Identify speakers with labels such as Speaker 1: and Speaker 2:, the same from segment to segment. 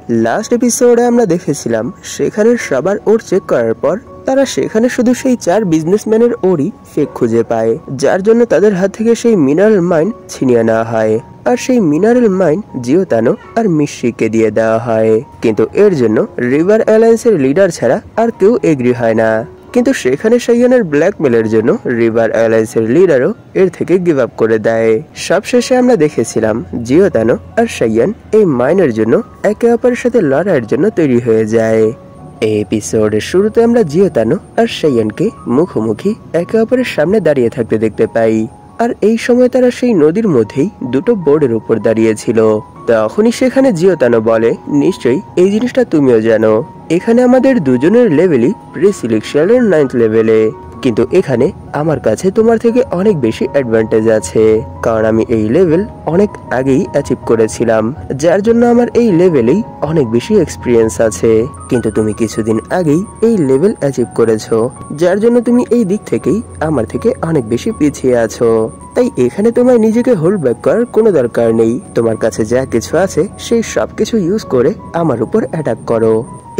Speaker 1: Last এপিসোডে আমরা দেখেছিলাম সেখানে সবার ওর চেক করার পর তারা সেখানে শুধু সেই 4 বিজনেসম্যানের ওরই ফেক খুঁজে পায়, যার জন্য তাদের হাত থেকে সেই মিনারেল মাইন ছিনিয়ে নেওয়া হয়। আর সেই মিনারেল মাইন জিওতানো আর মিশ্রিকে দিয়ে দেওয়া হয়, কিন্তু এর জন্য রিভার অ্যালায়েন্সের লিডার ছাড়া আর কেউ এগ্রি হয় না। কিন্তু সেখানে সাইয়ানের ব্ল্যাকমেলের জন্য রিভার অ্যালায়েন্সের লিডারও এর থেকে গিভ আপ করে দেয়। সবশেষে আমরা দেখেছিলাম জিওতানো আর সাইয়ান এই মাইনের জন্য একে অপরের সাথে লড়াইয়ের জন্য তৈরি হয়ে যায়। এই এপিসোডের শুরুতে আমরা জিওতানো আর সাইয়ানকে মুখোমুখি একে অপরের সামনে দাঁড়িয়ে থাকতে দেখতে পাই। আর এই সময় তারা সেই নদীর মধ্যেই দুটো বোর্ডের উপর দাঁড়িয়েছিল। তখনই সেখানে জিওতানো বলে, নিশ্চয়ই এই জিনিসটা তুমিও জানো, এখানে আমাদের দুজনের লেভেলই প্রি সিলেকশনের 9th লেভেলে, কিন্তু এখানে আমার কাছে তোমার থেকে অনেক বেশি অ্যাডভান্টেজ আছে, কারণ আমি এই লেভেল অনেক আগেই অ্যাচিভ করেছিলাম, যার জন্য আমার এই লেভেলেই অনেক বেশি এক্সপিরিয়েন্স আছে। কিন্তু তুমি কিছুদিন আগেই এই লেভেল অ্যাচিভ করেছো, যার জন্য তুমি এই দিক থেকেই আমার থেকে অনেক বেশি পিছিয়ে আছো। তাই এখানে তোমার নিজেকে হোল্ড ব্যাক করার কোনো দরকার নেই, তোমার কাছে যা কিছু আছে সেই সবকিছু ইউজ করে আমার উপর অ্যাটাক করো।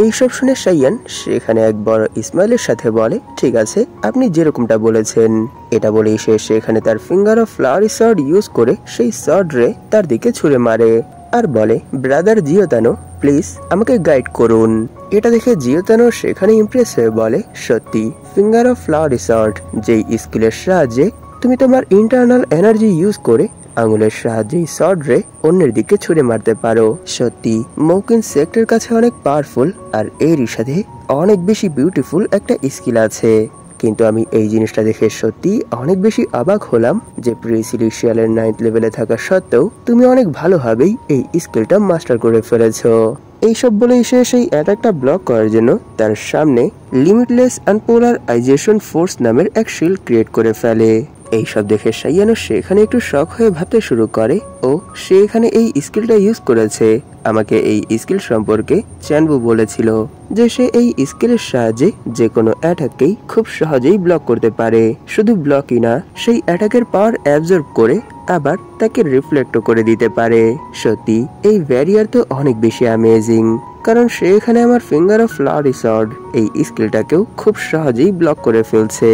Speaker 1: এইসব শুনে সাইয়ান সেখানে এক বড় ইসমাইলের সাথে বলে, ঠিক আছে, আপনি যেরকমটা বলেছেন। এটা বলেই সে সেখানে তার finger of flowery sword use করে সেই সর্ড রে তার দিকে ছুঁড়ে মারে আর বলে, ব্রাদার জিওতানো, প্লিজ আমাকে গাইড করুন। এটা দেখে জিওতানো সেখানে ইমপ্রেস হয়ে বলে, সত্যি ফিঙ্গার অফ ফ্লাওয়ারি সর্ড, যেই স্কিলের সাহায্যে তুমি তোমার ইন্টারনাল এনার্জি ইউজ করে আঙুলের সাহায্যে সর্ড রে অন্যের দিকে ছুঁড়ে মারতে পারো, সত্যি মৌকিন সেক্টর কাছে অনেক পাওয়ারফুল আর এরই সাথে অনেক বেশি বিউটিফুল একটা স্কিল আছে। কিন্তু আমি এই জিনিসটা দেখে সত্যি অনেক বেশি অবাক হলাম যে প্রি সিলেকশনের 9th লেভেলে থাকা সত্ত্বেও তুমি অনেক ভালোভাবেই এই স্কিলটা মাস্টার করে ফেলেছো। এইসব বলে সে সেই অ্যাটাকটা ব্লক করার জন্য তার সামনে লিমিটলেস আনপোলারাইজেশন ফোর্স নামের এক শিল্ড ক্রিয়েট করে ফেলে। এইসব দেখে সাইয়ানো সেখানে একটু শক হয়ে ভাবতে শুরু করে, ও সে এখানে এই স্কিলটা ইউজ করেছে। আমাকে এই স্কিল সম্পর্কে চ্যানবু বলেছিল যে সে এই স্কিলের সাহায্যে যে কোনো অ্যাটাককেই খুব সহজেই ব্লক করতে পারে, শুধু ব্লকই না, সেই অ্যাটাকের পাওয়ার অ্যাবজর্ব করে আবার তাকে রিফ্লেক্টও করে দিতে পারে। সত্যি এই ব্যারিয়ার তো অনেক বেশি অ্যামেজিং, কারণ সে এখানে আমার ফিঙ্গার অফ ফ্লাওয়ারি সর্ড এই স্কিলটাকেও খুব সহজেই ব্লক করে ফেলছে।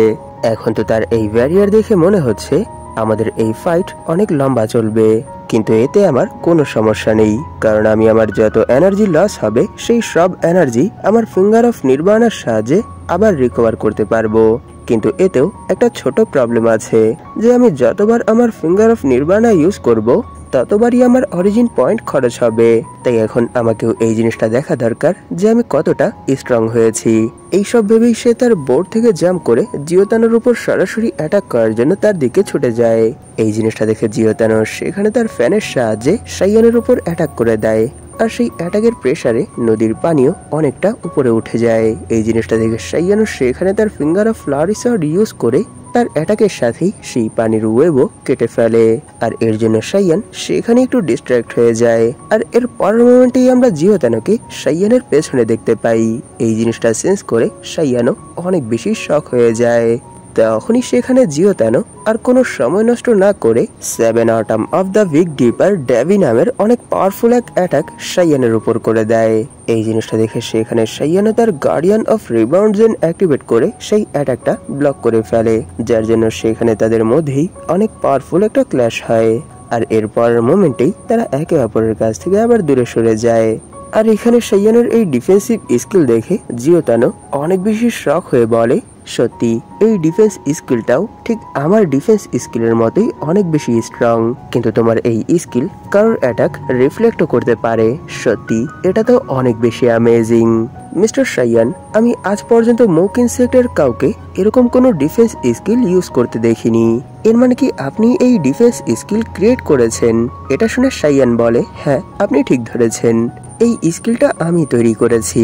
Speaker 1: এখন তো তার এই ব্যারিয়ার দেখে মনে হচ্ছে আমাদের এই ফাইট অনেক লম্বা চলবে, কিন্তু এতে আমার কোনো সমস্যা নেই, কারণ আমি আমার যত এনার্জি লস হবে সেই সব এনার্জি আমার ফিঙ্গার অফ নির্বাণার সাহায্যে আবার রিকভার করতে পারবো। কিন্তু এতেও একটা ছোট প্রবলেম আছে, যে আমি যতবার আমার ফিঙ্গার অফ নির্বাণা ইউজ করব ততবারই আমার অরিজিন পয়েন্ট খরচ হবে। তাই এখন আমাকেও এই জিনিসটা দেখা দরকার যে আমি কতটা স্ট্রং হয়েছি। এইসব ভেবেই সে তার বোর্ড থেকে জাম্প করে জিওতানোর উপর সরাসরি অ্যাটাক করার জন্য তার দিকে ছুটে যায়। এই জিনিসটা দেখে জিওতানো সেখানে তার ফ্যানের সাহায্যে সাইয়ানের উপর অ্যাটাক করে দেয়, আর সেই অ্যাটাকের প্রেসারে নদীর পানিও অনেকটা উপরে উঠে যায়। এই জিনিসটা দেখে সাইয়ানো সেখানে তার finger of flowery sword use করে তার অ্যাটাকের সাথেই সেই পানির ওয়েবও কেটে ফেলে, আর এর জন্য সাইয়ান সেখানে একটু ডিস্ট্র্যাক্ট হয়ে যায়। আর এর পরের মোমেন্টেই আমরা জিওতানোকে সাইয়ানের পেছনে দেখতে পাই। এই জিনিসটা সেন্স করে সাইয়ানও অনেক বেশি শক হয়ে যায়। তখনই সেখানে জিওতানো আর কোনো সময় নষ্ট না করে 7 আটম অফ দ্য বিগ ডিপার ড্যাভি নামের অনেক পাওয়ারফুল এক অ্যাটাক সাইয়ানের উপর করে দেয়। এই জিনিসটা দেখে সেখানে সাইয়ানো তার গার্ডিয়ান অফ রিবাউন্ডজেন অ্যাক্টিভেট করে সেই অ্যাটাকটা ব্লক করে ফেলে, যার জন্য সেখানে তাদের মধ্যেই অনেক পাওয়ারফুল একটা ক্ল্যাশ হয়। আর এর পরের মোমেন্টেই তারা একে অপরের কাছ থেকে আবার দূরে সরে যায়। আর এখানে সাইয়ানের এই ডিফেন্সিভ স্কিল দেখে জিওতানো অনেক বেশি শক হয়ে বলে, সত্যি এই ডিফেন্স স্কিলটাও ঠিক আমার ডিফেন্স স্কিলের মতোই অনেক বেশি স্ট্রং, কিন্তু তোমার এই স্কিল কারোর অ্যাটাক রিফ্লেক্টও করতে পারে, সত্যি এটা তো অনেক বেশি অ্যামেজিং। মিস্টার সাইয়ান, আমি আজ পর্যন্ত মৌকিন সেক্টর কাউকে এরকম কোনো ডিফেন্স স্কিল ইউজ করতে দেখিনি, এর মানে কি আপনি এই ডিফেন্স স্কিল ক্রিয়েট করেছেন? এটা শুনে সাইয়ান বলে, হ্যাঁ আপনি ঠিক ধরেছেন, এই স্কিলটা আমি তৈরি করেছি।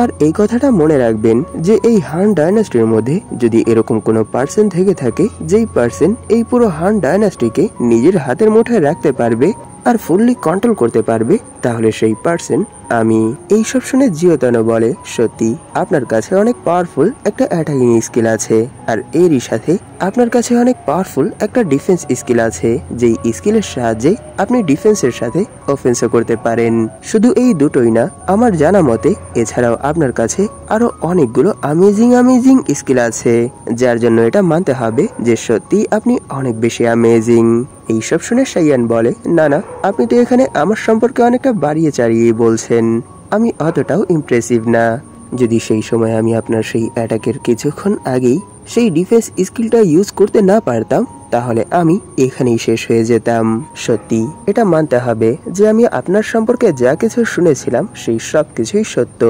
Speaker 1: আর এই কথাটা মনে রাখবেন যে এই হান ডায়নাস্টির মধ্যে যদি এরকম কোনো পার্সন থেকে থাকে যেই পার্সন এই পুরো হান ডায়নাস্টিকে নিজের হাতের মুঠোয় রাখতে পারবে, আর ফুললি কন্ট্রোল করতে পারবে তাহলে সেই পার্সন আমি। এইসব শুনে জিওতানো বলে, সত্যি আপনার কাছে অনেক পাওয়ারফুল একটা অ্যাটাকিং স্কিল আছে, আর এরই সাথে আপনার কাছে অনেক পাওয়ারফুল একটা ডিফেন্স স্কিল আছে, যেই স্কিলের সাহায্যে আপনি ডিফেন্সের সাথে অফেন্সও করতে পারেন। শুধু এই দুটোই না, আমার জানা মতে এছাড়াও আপনার কাছে আরো অনেকগুলো অ্যামেজিং স্কিল আছে, যার জন্য এটা মানতে হবে যে সত্যি আপনি অনেক বেশি অ্যামেজিং। এইসব শুনে শাইয়ান বলে, না না, আপনি তো এখানে আমার সম্পর্কে অনেকটা বাড়িয়ে চাড়িয়ে বলছেন, আমি অতটাও ইমপ্রেসিভ না। যদি সেই সময় আমি আপনার সেই অ্যাটাকের কিছুক্ষণ আগেই সেই ডিফেন্স স্কিলটা ইউজ করতে না পারতাম তাহলে আমি এখানেই শেষ হয়ে যেতাম। সত্যি এটা মানতে হবে যে আমি আপনার সম্পর্কে যা কিছু শুনেছিলাম সেই সব কিছুই সত্য।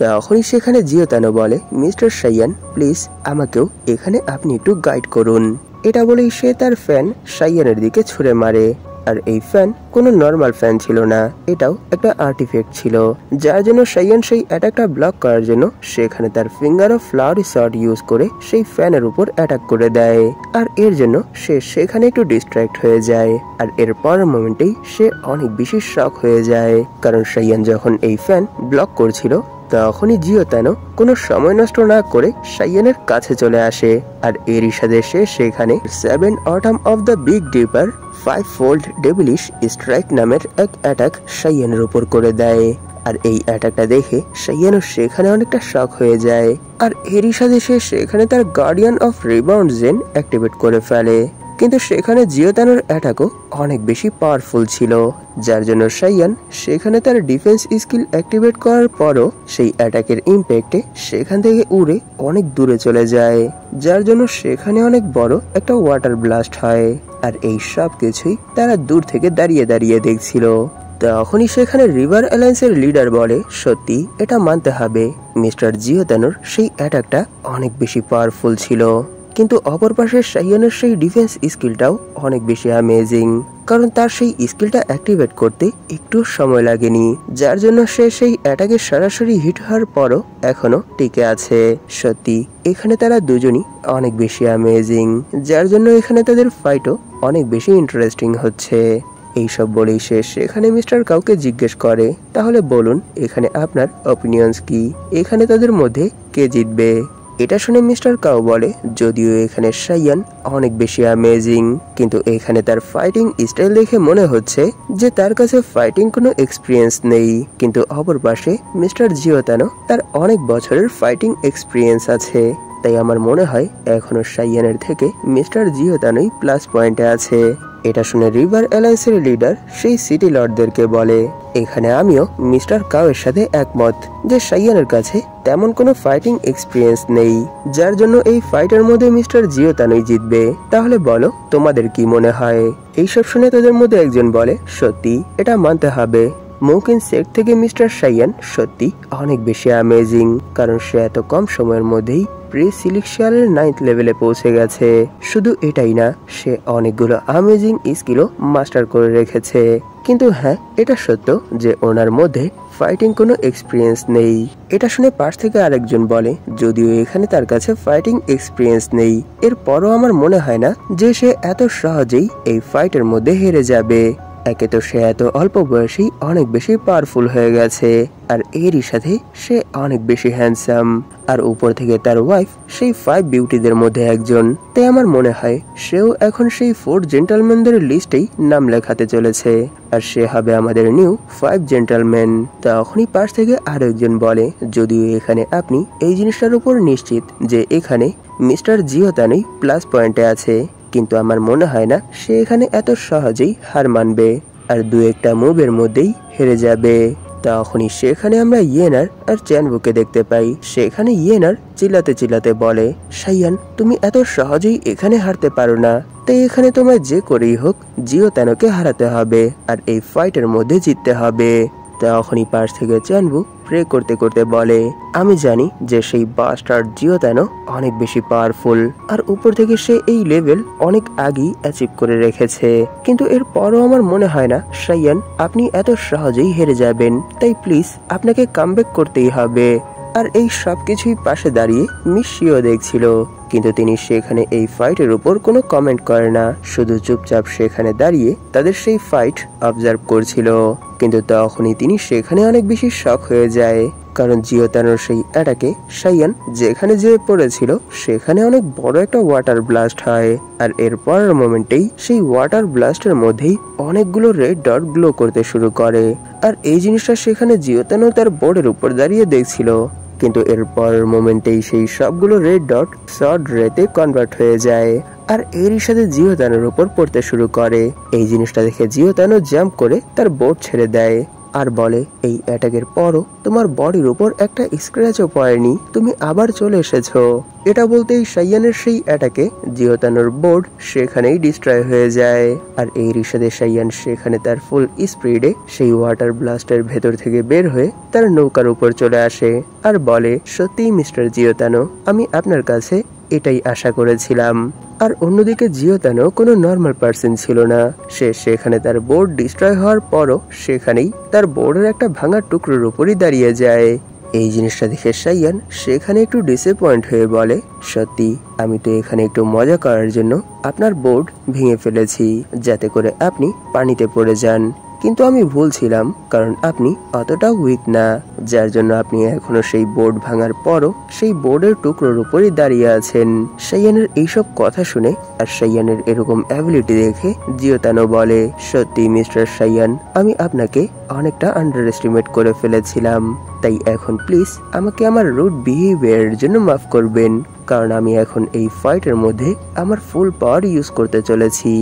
Speaker 1: তখনই সেখানে জিওতানো বলে, মিস্টার শাইয়ান প্লিজ আমাকেও এখানে আপনি একটু গাইড করুন। এটা বলেই সে তার ফ্যান শাইয়ানের দিকে ছুঁড়ে মারে। আর এই ফ্যান কোনো নর্মাল ফ্যান ছিল না, এটাও একটা আর্টিফ্যাক্ট ছিল, যার জন্য শাইয়ান সেই অ্যাটাকটা ব্লক করার জন্য সেখানে তার finger of flowery shot use করে সেই ফ্যানের উপর অ্যাটাক করে দেয়। আর এর জন্য সে সেখানে একটু ডিস্ট্র্যাক্ট হয়ে যায়। আর এর পরের মোমেন্টেই সে অনেক বেশি শক হয়ে যায়, কারণ শাইয়ান যখন এই ফ্যান ব্লক করছিল তখনই জিওতানো কোনো সময় নষ্ট না করে শাইয়ানের কাছে চলে আসে। আর এরই সাথে সে সেখানে 7 autumn of the big dipper 5-fold devilish strike নামের এক অ্যাটাক শাইয়ানের উপর করে দেয়। আর এই অ্যাটাকটা দেখে শাইয়ানও সেখানে অনেকটা শক হয়ে যায়। আর এরই সাথে সে সেখানে তার guardian of rebound zen activate করে ফেলে, কিন্তু সেখানে জিওতানোর অ্যাটাকও অনেক বেশি পাওয়ারফুল ছিল, যার জন্য শাইয়ান সেখানে তার ডিফেন্স স্কিল অ্যাক্টিভেট করার পরও সেই অ্যাটাকের ইম্প্যাক্টে সেখান থেকে উড়ে অনেক দূরে চলে যায়, যার জন্য সেখানে অনেক বড় একটা ওয়াটার ব্লাস্ট হয়। আর এই সব কিছুই তারা দূর থেকে দাঁড়িয়ে দাঁড়িয়ে দেখছিল। তখনই সেখানে রিভার অ্যালায়েন্সের লিডার বলে, সত্যি এটা মানতে হবে মিস্টার জিওতানোর সেই অ্যাটাকটা অনেক বেশি পাওয়ারফুল ছিল, কিন্তু অপর পাশে শাইয়ানের সেই ডিফেন্স স্কিলটাও অনেক বেশি অ্যামেজিং, কারণ তার সেই স্কিলটা অ্যাক্টিভেট করতে একটু সময় লাগেনি, যার জন্য সে সেই অ্যাটাকে সরাসরি হিট হওয়ার পরও এখনো টিকে আছে। সত্যি এখানে তারা দুজনই অনেক বেশি অ্যামেজিং, যার জন্য এখানে তাদের ফাইটও অনেক বেশি ইন্টারেস্টিং হচ্ছে। এইসব বলেই সে সেখানে মিস্টার কাউকে জিজ্ঞেস করে, তাহলে বলুন এখানে আপনার অপিনিয়ন্স কি, এখানে তাদের মধ্যে কে জিতবে? এটা শুনে মিস্টার কাউ বলে, যদিও এখানে শাইয়ান অনেক বেশি অ্যামেজিং, কিন্তু এখানে তার ফাইটিং স্টাইল দেখে মনে হচ্ছে যে তার কাছে ফাইটিং কোনো এক্সপিরিয়েন্স নেই, কিন্তু অপর পাশে মিস্টার জিওতানো তার অনেক বছরের ফাইটিং এক্সপিরিয়েন্স আছে, তাই আমার মনে হয় এখনো শাইয়ানের থেকে মিস্টার জিওতানোই প্লাস পয়েন্টে আছে। এটা শুনে রিভার অ্যালায়েন্সের লিডার সেই সিটি লর্ডদেরকে বলে, এখানে আমিও মিস্টার কাউয়ের সাথে একমত যে শাইয়ানের কাছে তেমন কোনো ফাইটিং এক্সপিরিয়েন্স নেই, যার জন্য এই ফাইটের মধ্যে মিস্টার জিওতানোই জিতবে। তাহলে বলো তোমাদের কি মনে হয়? এইসব শুনে তাদের মধ্যে একজন বলে, সত্যি এটা মানতে হবে মুকিন সেট থেকে মিস্টার শাইয়ান সত্যি অনেক বেশি অ্যামেজিং, কারণ সে এত কম সময়ের মধ্যেই প্রি সিলেকশনের 9th লেভেলে পৌঁছে গেছে। শুধু এটাই না, সে অনেকগুলো অ্যামেজিং স্কিলও মাস্টার করে রেখেছে। কিন্তু হ্যাঁ, এটা সত্য যে ওনার মধ্যে ফাইটিং কোনো এক্সপিরিয়েন্স নেই। এটা শুনে পাশ থেকে আরেকজন বলে, যদিও এখানে তার কাছে ফাইটিং এক্সপিরিয়েন্স নেই, এরপরও আমার মনে হয় না যে সে এত সহজেই এই ফাইটের মধ্যে হেরে যাবে। একে তো সে এত অল্প বয়সেই অনেক বেশি পাওয়ারফুল হয়ে গেছে, আর এরই সাথে সে অনেক বেশি হ্যান্ডসাম, আর উপর থেকে তার ওয়াইফ সেই 5 বিউটিদের মধ্যে একজন। তাই আমার মনে হয় সেও এখন সেই 4 জেন্টলম্যানদের লিস্টেই নাম লেখাতে চলেছে, আর সে হবে আমাদের নিউ 5 জেন্টলম্যান। তখনই পাশ থেকে আরো একজন বলে, যদিও এখানে আপনি এই জিনিসটার উপর নিশ্চিত যে এখানে মিস্টার জিওতানোই প্লাস পয়েন্টে আছে, কিন্তু আমার মনে হয় না সে এখানে এত সহজেই হার মানবে, আর দু একটা মুভের মধ্যেই হেরে যাবে। তখনই সেখানে আমরা ইয়েনার আর চ্যানবুকে দেখতে পাই। সেখানে ইয়েনার চিল্লাতে চিল্লাতে বলে, শাইয়ান তুমি এত সহজেই এখানে হারতে পারো না, তাই এখানে তোমায় যে করেই হোক জিওতানোকে হারাতে হবে আর এই ফাইটের মধ্যে জিততে হবে। তখনই পাশ থেকে চ্যানবু প্রে করতে করতে বলে, আমি জানি যে সেই বাস্টার্ড জিওতানো অনেক বেশি পাওয়ারফুল, আর উপর থেকে সে এই লেভেল অনেক আগেই অ্যাচিভ করে রেখেছে, কিন্তু এর পরও আমার মনে হয় না শাইয়ান আপনি এত সহজেই হেরে যাবেন, তাই প্লিজ আপনাকে কামব্যাক করতেই হবে। আর এই সবকিছুই পাশে দাঁড়িয়ে মিশিও দেখছিল, কিন্তু তিনি সেখানে এই ফাইটের উপর কোনো কমেন্ট করে না, শুধু চুপচাপ সেখানে দাঁড়িয়ে তাদের সেই ফাইট অবজার্ভ করছিল। কিন্তু তখনই তিনি সেখানে অনেক বেশি শক হয়ে যায়, কারণ জিওতানোর সেই অ্যাটাকে সাইয়ান যেখানে যেয়ে পড়েছিল সেখানে অনেক বড় একটা ওয়াটার ব্লাস্ট হয়। আর এর পরের মোমেন্টেই সেই ওয়াটার ব্লাস্টের মধ্যেই অনেকগুলো রেড ডট গ্লো করতে শুরু করে। আর এই জিনিসটা সেখানে জিওতানো তার বোর্ডের উপর দাঁড়িয়ে দেখছিল, কিন্তু এর পরের মোমেন্টেই সেই সবগুলো রেড ডট শর্ট রেতে কনভার্ট হয়ে যায় আর এরই সাথে জিওতানোর উপর পড়তে শুরু করে। এই জিনিসটা দেখে জিওতানো জাম্প করে তার বোর্ড ছেড়ে দেয় আর বলে, এই অ্যাটাকের পরও তোমার বডির উপর একটা স্ক্র্যাচও পড়েনি, তুমি আবার চলে এসেছো। এটা বলতেই সাইয়ানের সেই অ্যাটাকে জিওতানোর বোর্ড সেখানেই ডিস্ট্রয় হয়ে যায়। আর এই রিসাদে সাইয়ান সেখানে তার ফুল স্পিডে সেই ওয়াটার ব্লাস্টের ভেতর থেকে বের হয়ে তার নৌকার উপর চলে আসে আর বলে, সত্যিই মিস্টার জিওতানো, আমি আপনার কাছে এটাই আশা করেছিলাম। আর অন্যদিকে জিওতানো কোনো নর্মাল পার্সন ছিল না, সে সেখানে তার বোর্ড ডিস্ট্রয় হওয়ার পরও সেখানেই তার বোর্ডের একটা ভাঙা টুকরোর উপরই দাঁড়িয়ে যায়। এই জিনিসটা দেখে সাইয়ান সেখানে একটু ডিসঅ্যাপয়েন্ট হয়ে বলে, সত্যি আমি তো এখানে একটু মজা করার জন্য আপনার বোর্ড ভেঙে ফেলেছি যাতে করে আপনি পানিতে পড়ে যান, কিন্তু আমি ভুল ছিলাম, কারণ আপনি অতটাও উইক না, যার জন্য আপনি এখনো সেই বোর্ড ভাঙার পরও সেই বোর্ডের টুকরোর উপরই দাঁড়িয়ে আছেন। সাইয়ানের এইসব কথা শুনে আর সাইয়ানের এরকম অ্যাবিলিটি দেখে জিওতানো বলে, সত্যি মিস্টার সাইয়ান, আমি আপনাকে অনেকটা আন্ডার এস্টিমেট করে ফেলেছিলাম, তাই এখন প্লিজ আমাকে আমার রুড বিহেভিয়ারের জন্য মাফ করবেন, কারণ আমি এখন এই ফাইটের মধ্যে আমার ফুল পাওয়ার ইউজ করতে চলেছি।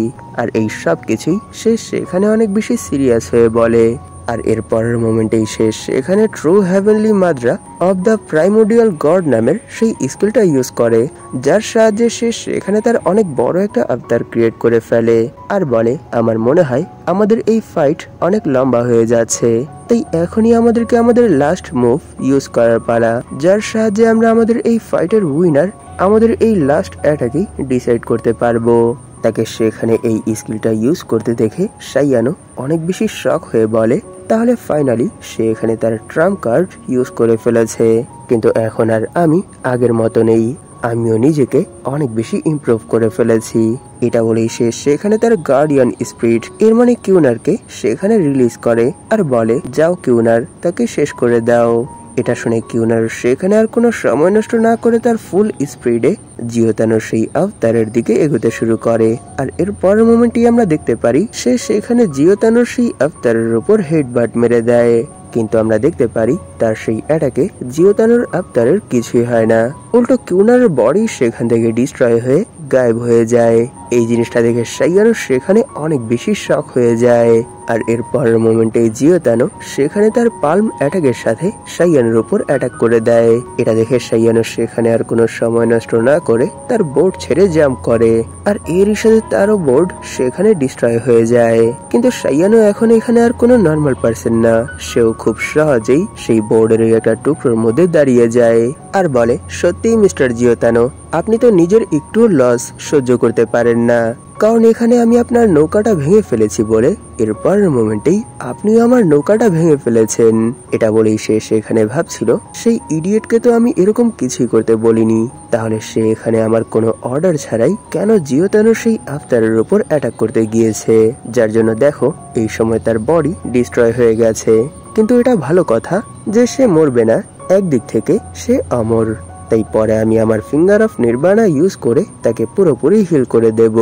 Speaker 1: আর এই সব কিছুই সে সেখানে অনেক বেশি সিরিয়াস হয়ে বলে। আর এর পরের মোমেন্টেই সে সেখানে true heavenly Madra of the primordial god নামের সেই স্কিলটা ইউজ করে, যার সাহায্যে সে সেখানে তার অনেক বড় একটা আবতার ক্রিয়েট করে ফেলে আর বলে, আমার মনে হয় আমাদের এই ফাইট অনেক লম্বা হয়ে যাচ্ছে, তাই এখনই আমাদেরকে আমাদের লাস্ট মুভ ইউজ করার পালা, যার সাহায্যে আমরা আমাদের এই ফাইটের উইনার আমাদের এই লাস্ট অ্যাটাকে ডিসাইড করতে পারবো। তাকে সেখানে এই স্কিলটা ইউজ করতে দেখে সাইয়ানো অনেক বেশি শক হয়ে বলে, তাহলে ফাইনালি সে এখানে তার ট্রাম্প কার্ড ইউজ করে ফেলেছে, কিন্তু এখন আর আমি আগের মতো নেই, আমিও নিজেকে অনেক বেশি ইমপ্রুভ করে ফেলেছি। এটা বলেই সে সেখানে তার গার্ডিয়ান স্পিরিট এর মানে কিউনারকে সেখানে রিলিজ করে আর বলে, যাও কিউনার, তাকে শেষ করে দাও। এটা শুনে কিউনার সেখানে আর কোনো সময় নষ্ট না করে তার ফুল স্পিডে জিওতানোর সেই আবতারের দিকে এগোতে শুরু করে। আর এর পরের মোমেন্টই আমরা দেখতে পারি সে সেখানে জিওতানোর সেই আবতারের উপর হেডবাট মেরে দেয়, কিন্তু আমরা দেখতে পারি তার সেই অ্যাটাকে জিওতানোর আবতারের কিছুই হয় না, উল্টো কিউনারের বডি সেখান থেকে ডিস্ট্রয় হয়ে গায়েব হয়ে যায়। এই জিনিসটা দেখে সাইয়ানো সেখানে অনেক বেশি শক হয়ে যায়। আর এর পরের মোমেন্টে জিওতানো সেখানে তার পালম অ্যাটাকের সাথে সাইয়ানের উপর অ্যাটাক করে দেয়। এটা দেখে সাইয়ানো সেখানে আর কোনো সময় নষ্ট না করে তার বোর্ড ছেড়ে জাম্প করে আর এর সাথে তারও বোর্ড সেখানে ডিস্ট্রয় হয়ে যায়। কিন্তু সাইয়ানো এখন এখানে আর কোনো নর্মাল পার্সন না, সেও খুব সহজেই সেই বোর্ডের একটা টুকরোর মধ্যে দাঁড়িয়ে যায় আর বলে, সত্যিই মিস্টার জিওতানো, আপনি তো নিজের একটু লস সহ্য করতে পারেন না, কারণ এখানে আমি আপনার নৌকাটা ভেঙে ফেলেছি বলে এরপরের মোমেন্টেই আপনিও আমার নৌকাটা ভেঙে ফেলেছেন। এটা বলেই সে সেখানে ভাবছিল, সেই ইডিয়েটকে তো আমি এরকম কিছুই করতে বলিনি, তাহলে সে এখানে আমার কোনো অর্ডার ছাড়াই কেন জিওতানোর সেই আফতারের উপর অ্যাটাক করতে গিয়েছে, যার জন্য দেখো এই সময় তার বডি ডিস্ট্রয় হয়ে গেছে। কিন্তু এটা ভালো কথা যে সে মরবে না, একদিক থেকে সে অমর, তাই পরে আমি আমার ফিঙ্গার অফ নির্বাণা ইউজ করে তাকে পুরোপুরি হিল করে দেব।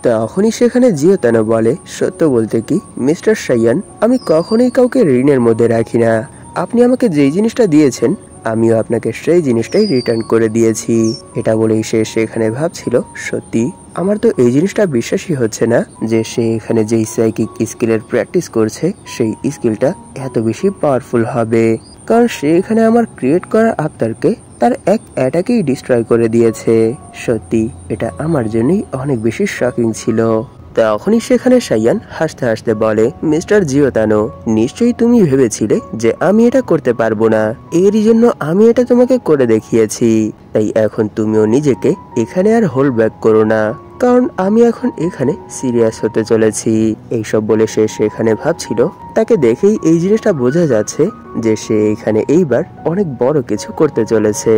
Speaker 1: তখনই সেখানে জিওতানো বলে, সত্য বলতে কি মিস্টার সাইয়ান, আমি কখনোই কাউকে ঋণের মধ্যে রাখি না, আপনি আমাকে যেই জিনিসটা দিয়েছেন আমিও আপনাকে সেই জিনিসটাই রিটার্ন করে দিয়েছি। এটা বলেই সে সেখানে ভাবছিল, সত্যি আমার তো এই জিনিসটা বিশ্বাসই হচ্ছে না যে সে এখানে যেই সাইকিক স্কিলের প্র্যাকটিস করছে সেই স্কিলটা এত বেশি পাওয়ারফুল হবে, কারণ সে এখানে আমার ক্রিয়েট করা আবতারকে তার এক অ্যাটাকেই ডিস্ট্রয় করে দিয়েছে। সত্যি এটা আমার জন্যই অনেক বেশি শকিং ছিল। তখনই সেখানে সাইয়ান হাসতে হাসতে বলে, মিস্টার জিওতানো, নিশ্চয়ই তুমি ভেবেছিলে যে আমি এটা করতে পারবো না, এরই জন্য আমি এটা তোমাকে করে দেখিয়েছি, তাই এখন তুমিও নিজেকে এখানে আর হোল্ড ব্যাক করো না, কারণ আমি এখন এখানে সিরিয়াস হতে চলেছি। এইসব বলে সে সেখানে ভাবছিল। তাকে দেখেই এই জিনিসটা বোঝা যাচ্ছে যে সে এখানে এইবার অনেক বড় কিছু করতে চলেছে।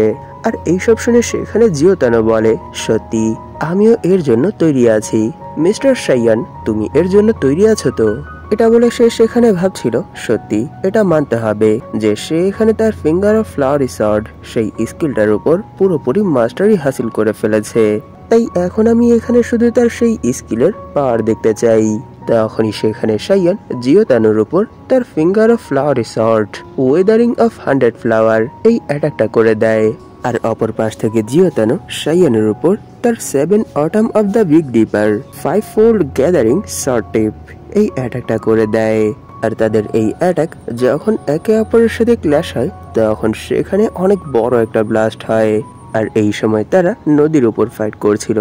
Speaker 1: আর এইসব শুনে সেখানে জিওতানো বলে, সত্যি আমিও এর জন্য তৈরি আছি। মিস্টার সাইয়ান, তুমি এর জন্য তৈরি আছো তো? এটা বলে সে সেখানে ভাবছিল সত্যি এটা মানতে হবে যে সে এখানে তার ফিঙ্গার অফ ফ্লাওয়ারি সর্ড সেই স্কিলটার উপর পুরোপুরি মাস্টারি হাসিল করে ফেলেছে। তাই এখন আমি এখানে শুধু তার সেই স্কিলের পাওয়ার দেখতে চাই। তখনই সেখানে সাইয়ান জিওতানোর উপর তার finger of flowery sword Wuthering of 100 flower এই অ্যাটাকটা করে দেয়। আর অপর পাশ থেকে জিওতানো সাইয়ানের উপর তার 7 autumn of the big dipper 5-fold gathering short tip এই অ্যাটাকটা করে দেয়। আর তাদের এই অ্যাটাক যখন একে অপরের সাথে ক্ল্যাশ হয় তখন সেখানে অনেক বড় একটা ব্লাস্ট হয়। আর এই সময় তারা নদীর উপর ফাইট করছিল।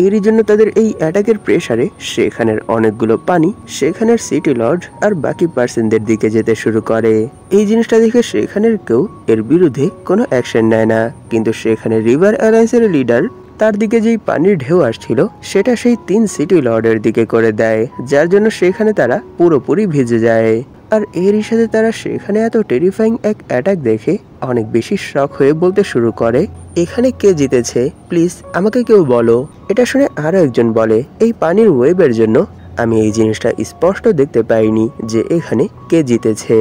Speaker 1: এরই জন্য তাদের এই অ্যাটাকের প্রেসারে সেখানের অনেকগুলো পানি সেখানের সিটি লর্ড আর বাকি পার্সনদের দিকে যেতে শুরু করে। এই জিনিসটা দেখে সেখানের কেউ এর বিরুদ্ধে কোনো অ্যাকশন নেয় না, কিন্তু সেখানে রিভার অ্যালায়েন্সের লিডার তার দিকে যেই পানির ঢেউ আসছিল সেটা সেই 3 সিটি লর্ডের দিকে করে দেয়, যার জন্য সেখানে তারা পুরোপুরি ভিজে যায়। আর এরই সাথে তারা সেখানে এত টেরিফাইং এক অ্যাটাক দেখে অনেক বেশি শক হয়ে বলতে শুরু করে, এখানে কে জিতেছে প্লিজ আমাকে কেউ বলো। এটা শুনে আরো একজন বলে, এই পানির ওয়েবের জন্য আমি এই জিনিসটা স্পষ্ট দেখতে পাইনি যে এখানে কে জিতেছে।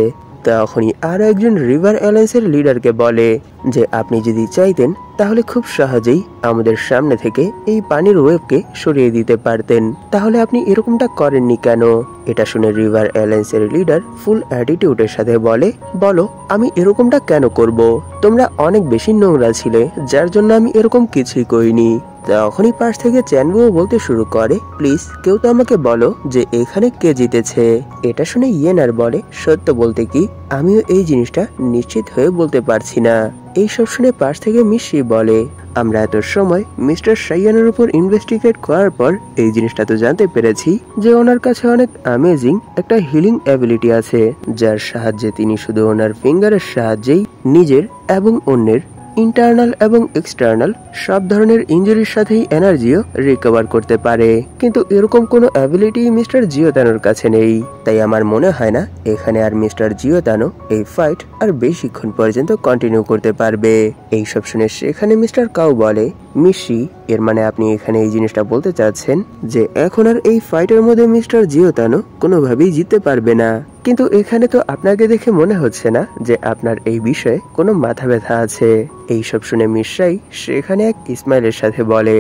Speaker 1: তখনই আরো একজন রিভার অ্যালায়েন্সের লিডারকে বলে যে আপনি যদি চাইতেন তাহলে খুব সহজেই আমাদের সামনে থেকে এই পানির ওয়েবকে সরিয়ে দিতে পারতেন, তাহলে আপনি এরকমটা করেননি কেন? এটা শুনে রিভার অ্যালায়েন্সের লিডার ফুল অ্যাটিটিউডের সাথে বলে, বলো আমি এরকমটা কেন করব? তোমরা অনেক বেশি নোংরা ছিলে, যার জন্য আমি এরকম কিছুই করিনি। তখনই পাশ থেকে চ্যানবুও বলতে শুরু করে, প্লিজ কেউ তো আমাকে বলো যে এখানে কে জিতেছে। এটা শুনে ইয়েনার বলে, সত্য বলতে কি আমিও এই জিনিসটা নিশ্চিত হয়ে বলতে পারছি না। এইসব শুনে পাশ থেকে মিশি বলে, আমরা এত সময় মিস্টার সাইয়ানের উপর ইনভেস্টিগেট করার পর এই জিনিসটা তো জানতে পেরেছি যে ওনার কাছে অনেক অ্যামেজিং একটা হিলিং অ্যাবিলিটি আছে, যার সাহায্যে তিনি শুধু ওনার ফিঙ্গারের সাহায্যেই নিজের এবং অন্যের ইন্টারনাল এবং এক্সটার্নাল সব ধরনের ইনজুরির সাথেই এনার্জিও রিকভার করতে পারে, কিন্তু এরকম কোনো অ্যাবিলিটি মিস্টার জিওতানোর কাছে নেই। তাই আমার মনে হয় না এখানে আর মিস্টার জিওতানো এই ফাইট আর বেশিক্ষণ পর্যন্ত কন্টিনিউ করতে পারবে। এইসব শুনে সেখানে মিস্টার কাউ বলে, মিশি এর মানে আপনি এখানে এই জিনিসটা বলতে চাচ্ছেন যে এখন আর এই ফাইটের মধ্যে মিস্টার জিওতানো কোনোভাবেই জিততে পারবে না? কিন্তু এখানে তো আপনাকে দেখে মনে হচ্ছে না যে আপনার এই বিষয়ে কোনো মাথা ব্যথা আছে। এইসব শুনে মিশাই সেখানে এক ইসমাইলের সাথে বলে,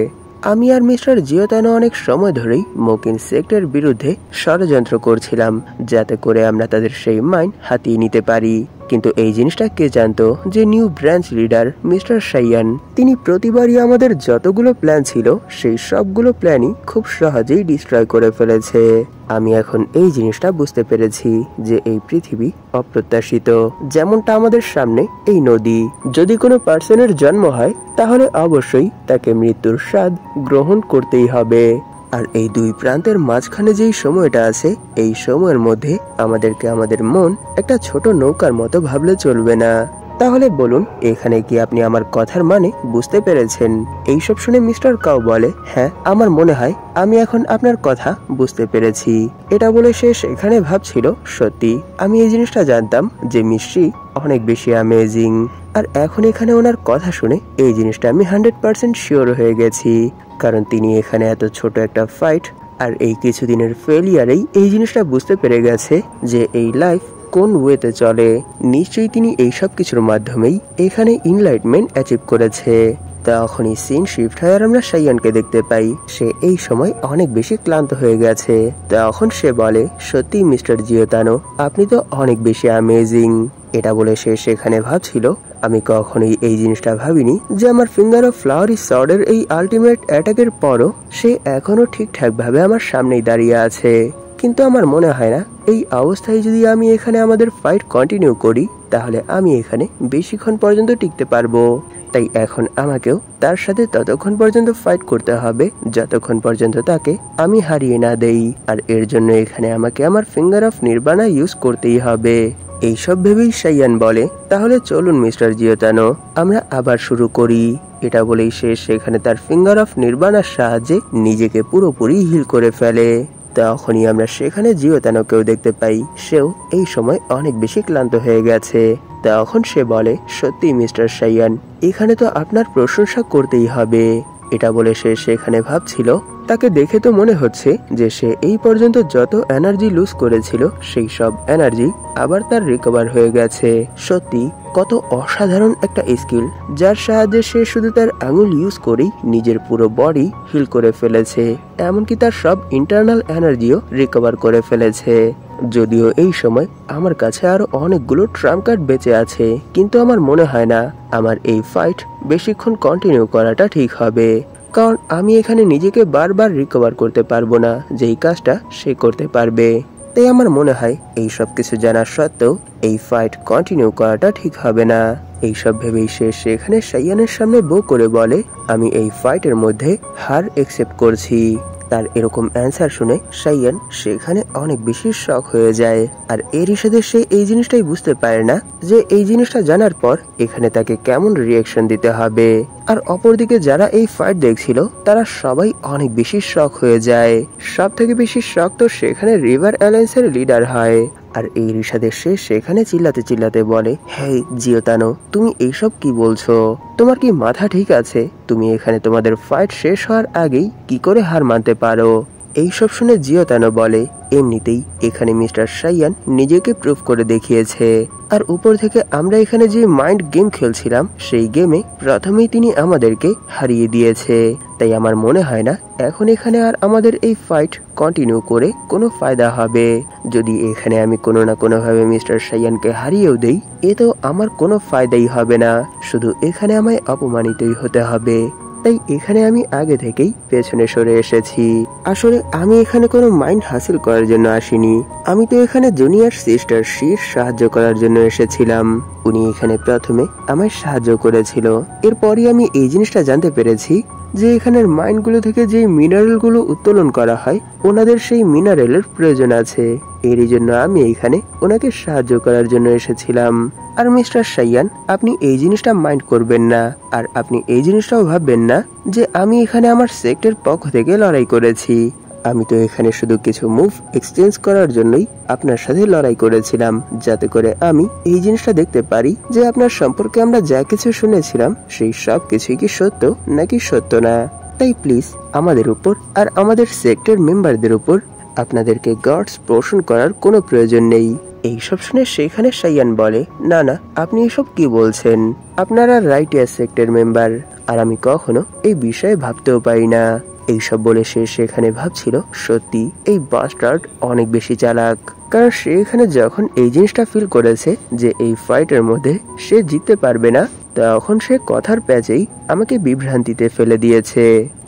Speaker 1: আমি আর মিস্টার জিওতানো অনেক সময় ধরেই মোকিন সেক্টরের বিরুদ্ধে ষড়যন্ত্র করছিলাম যাতে করে আমরা তাদের সেই মাইন্ড হাতিয়ে নিতে পারি, কিন্তু এই জিনিসটা কে জানতো যে নিউ ব্রাঞ্চ লিডার মিস্টার সাইয়ান তিনি প্রতিবারই আমাদের যতগুলো প্ল্যান ছিল সেই সবগুলো প্ল্যানই খুব সহজেই ডিস্ট্রয় করে ফেলেছে। আমি এখন এই জিনিসটা বুঝতে পেরেছি যে এই পৃথিবী অপ্রত্যাশিত, যেমনটা আমাদের সামনে এই নদী। যদি কোনো পার্সনের জন্ম হয় তাহলে অবশ্যই তাকে মৃত্যুর স্বাদ গ্রহণ করতেই হবে। আর এই দুই প্রান্তের মাঝখানে যেই সময়টা আছে এই সময়ের মধ্যে আমাদেরকে আমাদের মন একটা ছোট নৌকার মতো ভাবলে চলবে না। তাহলে বলুন এখানে কি আপনি আমার কথার মানে বুঝতে পেরেছেন? এইসব শুনে মিস্টার কাউ বলে, হ্যাঁ আমার মনে হয় আমি এখন আপনার কথা বুঝতে পেরেছি। এটা বলে সে সেখানে ভাবছিল, সত্যি আমি এই জিনিসটা জানতাম যে মিশ্রি অনেক বেশি অ্যামেজিং, আর এখন এখানে ওনার কথা শুনে এই জিনিসটা আমি 100% শিওর হয়ে গেছি, কারণ তিনি এখানে এত ছোট একটা ফাইট আর এই কিছুদিনের ফেলিয়ারেই এই জিনিসটা বুঝতে পেরে গেছে যে এই লাইফ কোন ওয়েতে চলে। নিশ্চয়ই তিনি এই সব কিছুর মাধ্যমেই এখানে ইনলাইটমেন্ট অ্যাচিভ করেছে। তখনই সিন শিফট হয় আর আমরা সাইয়ানকে দেখতে পাই। সে এই সময় অনেক বেশি ক্লান্ত হয়ে গেছে। তখন সে বলে, সত্যি মিস্টার জিওতানো আপনি তো অনেক বেশি অ্যামেজিং। এটা বলে সে সেখানে ভাবছিল, আমি কখনোই এই জিনিসটা ভাবিনি যে আমার ফিঙ্গার অফ ফ্লাওয়ারি সর্ডের এই আলটিমেট অ্যাটাকের পরও সে এখনো ঠিকঠাক ভাবে আমার সামনেই দাঁড়িয়ে আছে। কিন্তু আমার মনে হয় না এই অবস্থায় যদি আমি এখানে আমাদের ফাইট কন্টিনিউ করি তাহলে আমি এখানে বেশিক্ষণ পর্যন্ত টিকতে পারবো। তাই এখন আমাকেও তার সাথে ততক্ষণ পর্যন্ত ফাইট করতে হবে যতক্ষণ পর্যন্ত তাকে আমি হারিয়ে না দেই। আর এর জন্য এখানে আমাকে আমার ফিঙ্গার অফ নির্বাণা ইউজ করতেই হবে। এইসব ভেবেই সাইয়ান বলে, তাহলে চলুন মিস্টার জিওতানো, আমরা আবার শুরু করি। এটা বলেই সে সেখানে তার ফিঙ্গার অফ নির্বাণার সাহায্যে নিজেকে পুরোপুরি হিল করে ফেলে। তখনই আমরা সেখানে জিওতানোকেও দেখতে পাই। সেও এই সময় অনেক বেশি ক্লান্ত হয়ে গেছে। তখন সে বলে, সত্যি মিস্টার সাইয়ান, এখানে তো আপনার প্রশংসা করতেই হবে। এটা বলে সে সেখানে ভাবছিল, তাকে দেখে তো মনে হচ্ছে যে সে এই পর্যন্ত যত এনার্জি লুজ করেছিল সেই সব এনার্জি আবার তার রিকভার হয়ে গেছে। সত্যি কত অসাধারণ একটা স্কিল, যার সাহায্যে সে শুধু তার আঙুল ইউজ করেই নিজের পুরো বডি হিল করে ফেলেছে, এমনকি তার সব ইন্টারনাল এনার্জিও রিকভার করে ফেলেছে। যদিও এই সময় আমার কাছে আরো অনেকগুলো ট্রাম্প কার্ড বেঁচে আছে, কিন্তু আমার মনে হয় না আমার এই ফাইট বেশিক্ষণ কন্টিনিউ করাটা ঠিক হবে, কারণ আমি এখানে নিজেকে বারবার রিকভার করতে পারবো না যেই কাজটা সে করতে পারবে। তাই আমার মনে হয় এই সব কিছু জানার সত্ত্বেও এই ফাইট কন্টিনিউ করাটা ঠিক হবে না। এইসব ভেবেই সে সেখানে সাইয়ানের সামনে বো করে বলে, আমি এই ফাইটের মধ্যে হার একসেপ্ট করছি। তার এরকম অ্যান্সার শুনে সাইয়ান সেখানে অনেক বেশি শক হয়ে যায়। আর এরই সাথে সে এই জিনিসটাই বুঝতে পারে না যে এই জিনিসটা জানার পর এখানে তাকে কেমন রিয়াকশন দিতে হবে। আর অপরদিকে যারা এই ফাইট দেখছিল তারা সবাই অনেক বেশি শক হয়ে যায়। সব থেকে বেশি শক তো সেখানে রিভার অ্যালায়েন্সের লিডার হয়। আর এই রিসাদে সে সেখানে চিল্লাতে চিল্লাতে বলে, হে জিওতানো, তুমি এইসব কি বলছো? তোমার কি মাথা ঠিক আছে? তুমি এখানে তোমাদের ফাইট শেষ হওয়ার আগেই কি করে হার মানতে পারো? এইসব শুনে জিওতানো বলে, এমনিতেই এখানে মিস্টার সাইয়ান নিজেকে প্রুভ করে দেখিয়েছে। আর উপর থেকে আমরা এখানে যে মাইন্ড গেম খেলছিলাম সেই গেমে প্রথমেই তিনি আমাদেরকে হারিয়ে দিয়েছে। তাই আমার মনে হয় না এখন এখানে আর আমাদের এই ফাইট কন্টিনিউ করে কোনো ফায়দা হবে। যদি এখানে আমি কোনো না কোনো ভাবে মিস্টার সাইয়ানকে হারিয়েও দেই, এ তো আমার কোনো ফায়দাই হবে না, শুধু এখানে আমায় অপমানিতই হতে হবে। তাই এখানে আমি আগে থেকেই পেছনে সরে এসেছি। আসলে আমি এখানে কোনো মাইন্ড হাসিল করার জন্য আসিনি, আমি তো এখানে জুনিয়র সিস্টার শির সাহায্য করার জন্য এসেছিলাম। উনি এখানে প্রথমে আমায় সাহায্য করেছিল, এরপরই আমি এই জিনিসটা জানতে পেরেছি যে এখানের মাইনগুলো থেকে যে মিনারেলগুলো উত্তোলন করা হয় ওনাদের সেই মিনারেলের প্রয়োজন আছে। এরই জন্য আমি এখানে ওনাকে সাহায্য করার জন্য এসেছিলাম। আর মিস্টার সাইয়ান, আপনি এই জিনিসটা মাইন্ড করবেন না, আর আপনি এই জিনিসটাও ভাববেন না যে আমি এখানে আমার সেক্টর পক্ষ থেকে লড়াই করেছি। আমি তো এখানে শুধু কিছু মুভ এক্সচেঞ্জ করার জন্যই আপনার সাথে লড়াই করেছিলাম, যাতে করে আমি এই জিনিসটা দেখতে পারি যে আপনার সম্পর্কে আমরা যা কিছু শুনেছিলাম সেই সব কিছুই কি সত্য নাকি সত্য না। তাই প্লিজ আমাদের উপর আর আমাদের সেক্টর মেম্বারদের উপর আপনাদেরকে গার্ডস পোষণ করার কোনো প্রয়োজন নেই। এইসব শুনে সেখানে সাইয়ান বলে, না না, আপনি এসব কি বলছেন? আপনারা রাইটিয়ার সেক্টর মেম্বার, আর আমি কখনো এই বিষয়ে ভাবতেও পারি না। এইসব বলে সে সেখানে ভাবছিল, সত্যি এই বাস্টার্ড অনেক বেশি চালাক, কারণ সে এখানে যখন এই জিনিসটা ফিল করেছে যে এই ফাইটের মধ্যে সে জিততে পারবে না, তখন সে কথার প্যাচেই আমাকে বিভ্রান্তিতে ফেলে দিয়েছে।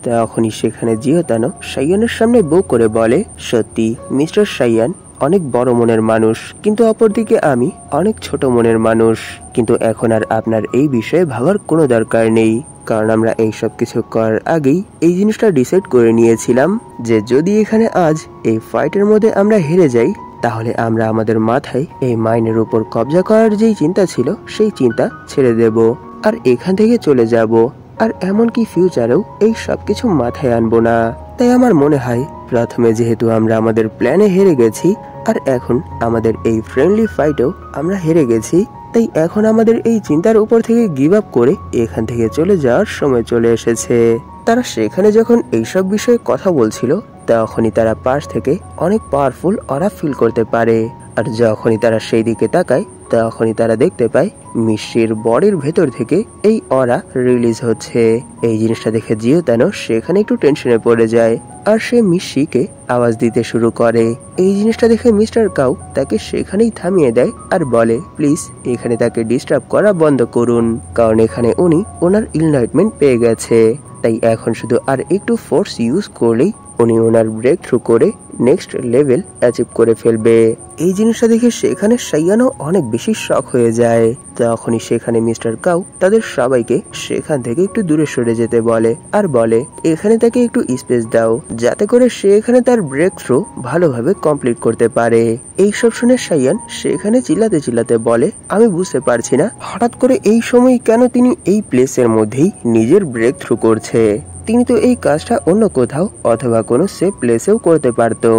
Speaker 1: তখনই সেখানে জিওতানো সাইয়ানের সামনে বউ করে বলে, সত্যি মিস্টার সাইয়ান অনেক বড় মনের মানুষ, কিন্তু অপরদিকে আমি অনেক ছোট মনের মানুষ। কিন্তু এখন আর আপনার এই বিষয়ে ভাবার কোনো দরকার নেই, কারণ আমরা এই সব কিছু করার আগেই এই জিনিসটা ডিসাইড করে নিয়েছিলাম যে যদি এখানে আজ এই ফাইটের মধ্যে আমরা হেরে যাই, তাহলে আমরা আমাদের মাথায় এই মাইনের উপর কবজা করার যেই চিন্তা ছিল সেই চিন্তা ছেড়ে দেব আর এখান থেকে চলে যাব, আর এমনকি ফিউচারেও এই সবকিছু মাথায় আনবো না। তাই আমার মনে হয় প্রথমে যেহেতু আমরা আমাদের প্ল্যানে হেরে গেছি, আর এখন আমাদের এই ফ্রেন্ডলি ফাইটেও আমরা হেরে গেছি, তাই এখন আমাদের এই চিন্তার উপর থেকে গিভ আপ করে এখান থেকে চলে যাওয়ার সময় চলে এসেছে। তারা সেখানে যখন এইসব বিষয়ে কথা বলছিল তখনই তারা পাশ থেকে অনেক পাওয়ারফুল অরা ফিল করতে পারে, আর যখনই তারা সেই দিকে তাকায় তখনই তারা দেখতে পায় মিষ্টির বডির ভেতর থেকে এই অরা রিলিজ হচ্ছে। এই জিনিসটা দেখে জিওতানো সেখানে একটু টেনশনে পড়ে যায়, আর সে মিষ্টিকে আওয়াজ দিতে শুরু করে। এই জিনিসটা দেখে মিস্টার কাউ তাকে সেখানেই থামিয়ে দেয় আর বলে, প্লিজ এখানে তাকে ডিস্টার্ব করা বন্ধ করুন, কারণ এখানে উনি ওনার ইনলাইটমেন্ট পেয়ে গেছে। তাই এখন শুধু আর একটু ফোর্স ইউজ করলেই উনি ওনার ব্রেক থ্রু করে নেক্সট লেভেল অ্যাচিভ করে ফেলবে। এই জিনিসটা দেখে সেখানে সাইয়ানও অনেক বেশি শক হয়ে যায়। তখনই সেখানে মিস্টার কাউ তাদের সবাইকে সেখান থেকে একটু দূরে সরে যেতে বলে আর বলে এখানে তাকে একটু স্পেস দাও, যাতে করে সে এখানে তার ব্রেক থ্রু ভালোভাবে কমপ্লিট করতে পারে। এইসব শুনে সাইয়ান সেখানে চিল্লাতে চিল্লাতে বলে আমি বুঝতে পারছি না হঠাৎ করে এই সময় কেন তিনি এই প্লেসের মধ্যেই নিজের ব্রেক থ্রু করছে। তিনি তো এই কাজটা অন্য কোথাও অথবা কোনো সেফ প্লেসেও করতে পারতো।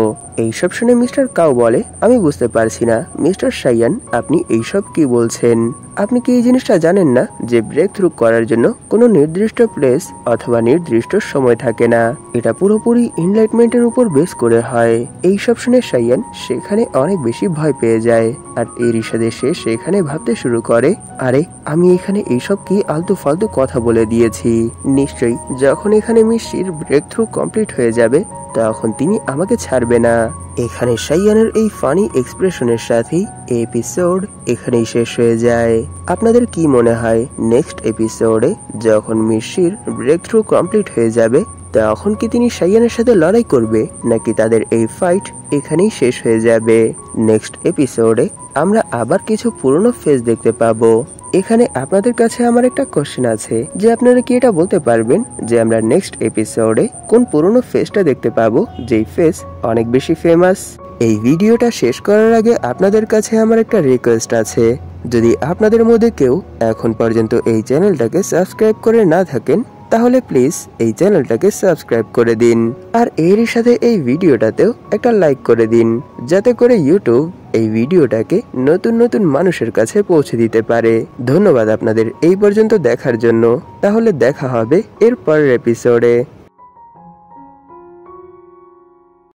Speaker 1: এইসব শুনে মিস্টার কাউ বলে আমি বুঝতে পারছি না মিস্টার সাইয়ান, আপনি এইসব কি বলছেন? আপনি কি এই জিনিসটা জানেন না যে ব্রেক থ্রু করার জন্য কোনো নির্দিষ্ট প্লেস অথবা নির্দিষ্ট সময় থাকে না, এটা পুরোপুরি এনলাইটমেন্টের উপর বেস করে হয়। এইসব শুনে সাইয়ান সেখানে অনেক বেশি ভয় পেয়ে যায় আর এরই সাথে সে সেখানে ভাবতে শুরু করে আরে আমি এখানে এইসব কি আলতু ফালতু কথা বলে দিয়েছি, নিশ্চয়ই যখন এখানে মিষ্টির ব্রেক থ্রু কমপ্লিট হয়ে যাবে তখন তিনি আমাকে ছাড়বে না। এখানে সাইয়ানের এই ফানি এক্সপ্রেশনের সাথেই এপিসোড এখানেই শেষ হয়ে যায়। আপনাদের কি মনে হয় নেক্সট এপিসোডে যখন মিষ্টির ব্রেক থ্রু কমপ্লিট হয়ে যাবে তখন কি তিনি সাইয়ানের সাথে লড়াই করবে নাকি তাদের এই ফাইট এখানেই শেষ হয়ে যাবে? নেক্সট এপিসোডে আমরা আবার কিছু পুরনো ফেস দেখতে পাবো। এখানে আপনাদের কাছে আমার একটা কোশ্চেন আছে যে আপনারা কি এটা বলতে পারবেন যে আমরা নেক্সট এপিসোডে কোন পুরনো ফেসটা দেখতে পাবো যেই ফেস অনেক বেশি ফেমাস? এই ভিডিওটা শেষ করার আগে আপনাদের কাছে আমার একটা রিকোয়েস্ট আছে, যদি আপনাদের মধ্যে কেউ এখন পর্যন্ত এই চ্যানেলটাকে সাবস্ক্রাইব করে না থাকেন তাহলে প্লিজ এই চ্যানেলটাকে সাবস্ক্রাইব করে দিন আর এরই সাথে এই ভিডিওটাতেও একটা লাইক করে দিন, যাতে করে ইউটিউব এই ভিডিওটাকে নতুন নতুন মানুষের কাছে পৌঁছে দিতে পারে। ধন্যবাদ আপনাদের এই পর্যন্ত দেখার জন্য। তাহলে দেখা হবে এর পরের এপিসোডে।